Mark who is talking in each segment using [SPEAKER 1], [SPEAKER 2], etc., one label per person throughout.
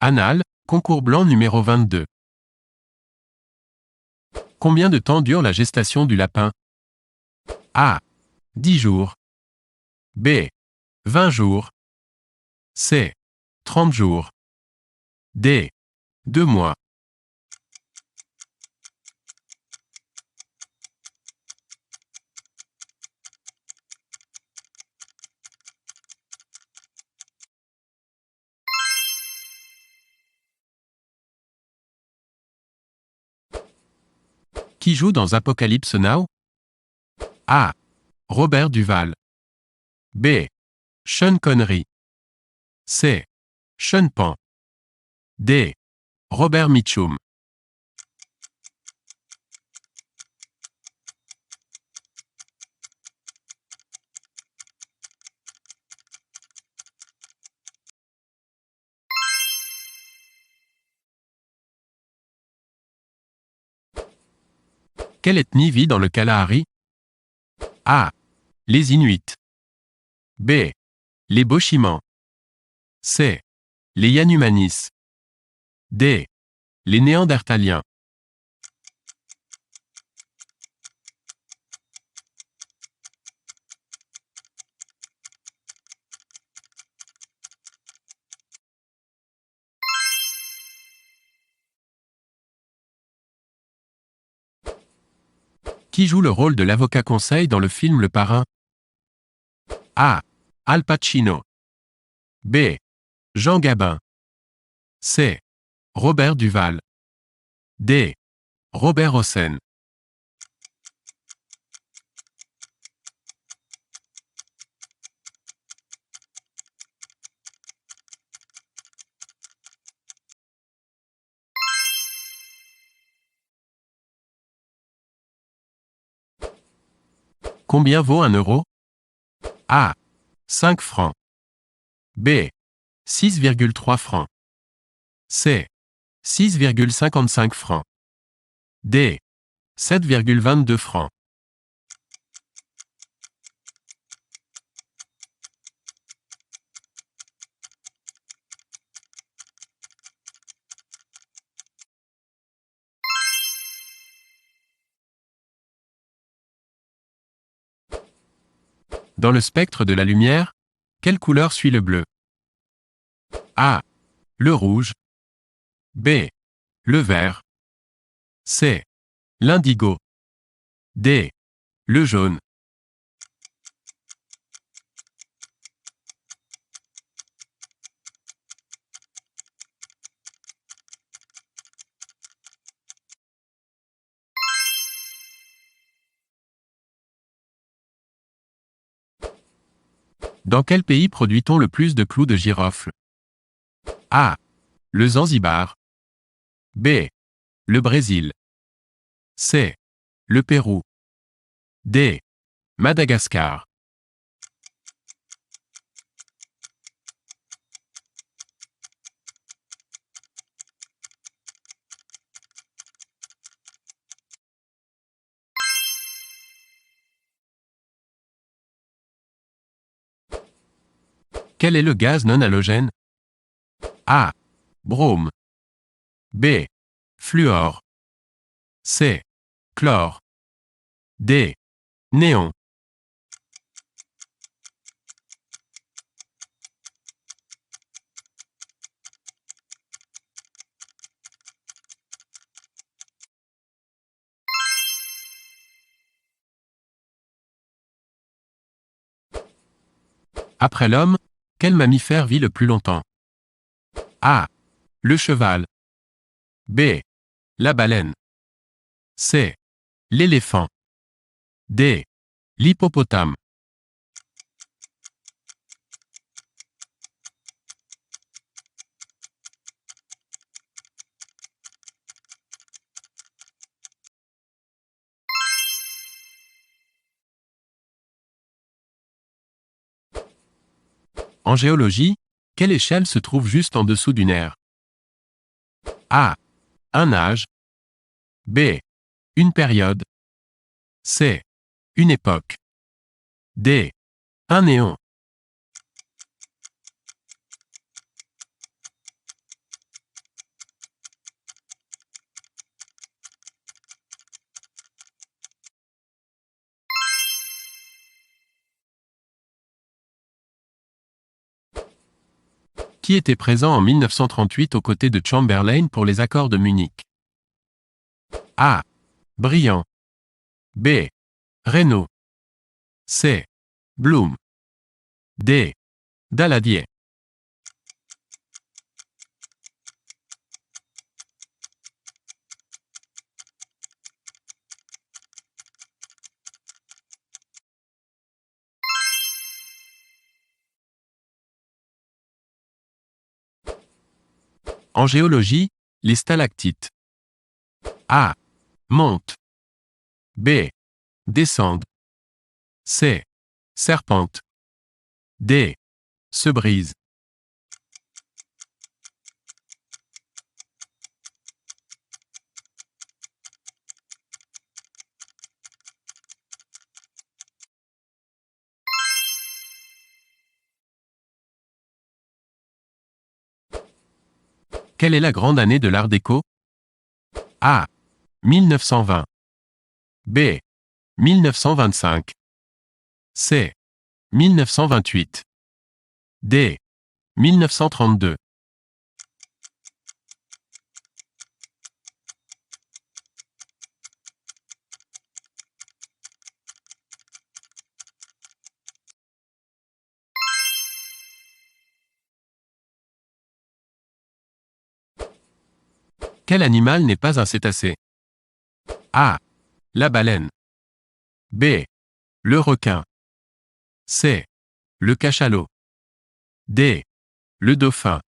[SPEAKER 1] Annales, concours blanc numéro 22. Combien de temps dure la gestation du lapin? A. 10 jours. B. 20 jours. C. 30 jours. D. 2 mois. Qui joue dans Apocalypse Now? A. Robert Duval. B. Sean Connery. C. Sean Penn. D. Robert Mitchum. Quelle ethnie vit dans le Kalahari? A. Les Inuits. B. Les Bochimans. C. Les Yanumanis. D. Les Néandertaliens. Qui joue le rôle de l'avocat conseil dans le film Le Parrain? A. Al Pacino. B. Jean Gabin. C. Robert Duval. D. Robert Hossein. Combien vaut 1 euro? A. 5 francs. B. 6,3 francs. C. 6,55 francs. D. 7,22 francs. Dans le spectre de la lumière, quelle couleur suit le bleu? A. Le rouge. B. Le vert. C. L'indigo. D. Le jaune. Dans quel pays produit-on le plus de clous de girofle? A. Le Zanzibar. B. Le Brésil. C. Le Pérou. D. Madagascar. Quel est le gaz non halogène? A. Brome. B. Fluor. C. Chlore. D. Néon. Après l'homme, quel mammifère vit le plus longtemps? A. Le cheval. B. La baleine. C. L'éléphant. D. L'hippopotame. En géologie, quelle échelle se trouve juste en dessous du nerf? A. Un âge. B. Une période. C. Une époque. D. Un néon. Qui était présent en 1938 aux côtés de Chamberlain pour les accords de Munich? A. Briand. B. Reynaud. C. Blum. D. Daladier. En géologie, les stalactites. A. Montent. B. Descendent. C. Serpentent. D. Se brisent. Quelle est la grande année de l'Art déco? A. 1920. B. 1925. C. 1928. D. 1932. Quel animal n'est pas un cétacé? A. La baleine. B. Le requin. C. Le cachalot. D. Le dauphin.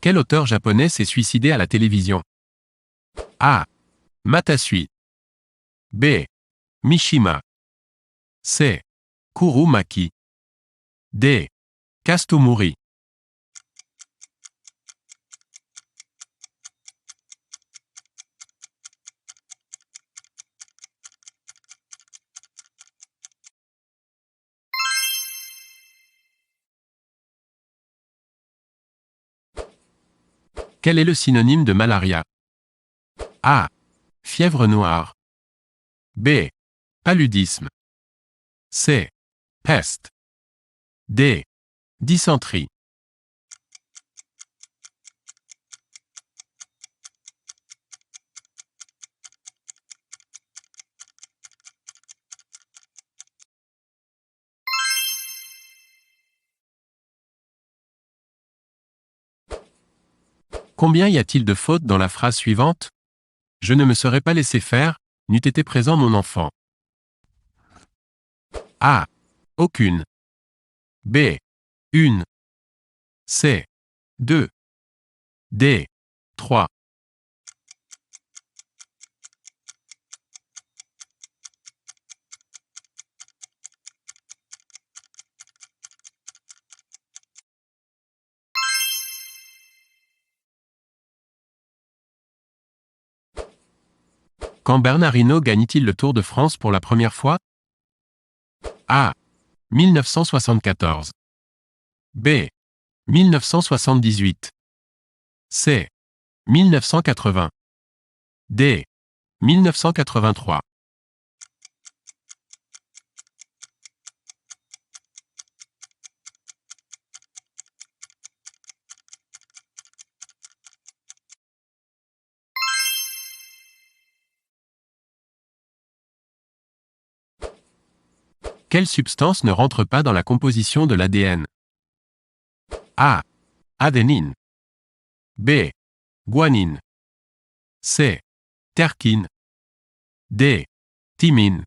[SPEAKER 1] Quel auteur japonais s'est suicidé à la télévision? A. Matasui. B. Mishima. C. Kurumaki. D. Kastomori. Quel est le synonyme de malaria? A. Fièvre noire. B. Paludisme. C. Peste. D. Dysenterie. Combien y a-t-il de fautes dans la phrase suivante? Je ne me serais pas laissé faire, n'eût été présent mon enfant. A. Aucune. B. Une. C. Deux. D. Trois. Quand Bernard Hinault gagne-t-il le Tour de France pour la première fois? A. 1974. B. 1978. C. 1980. D. 1983. Quelle substance ne rentre pas dans la composition de l'ADN? A. Adénine. B. Guanine. C. Terquine. D. Thymine.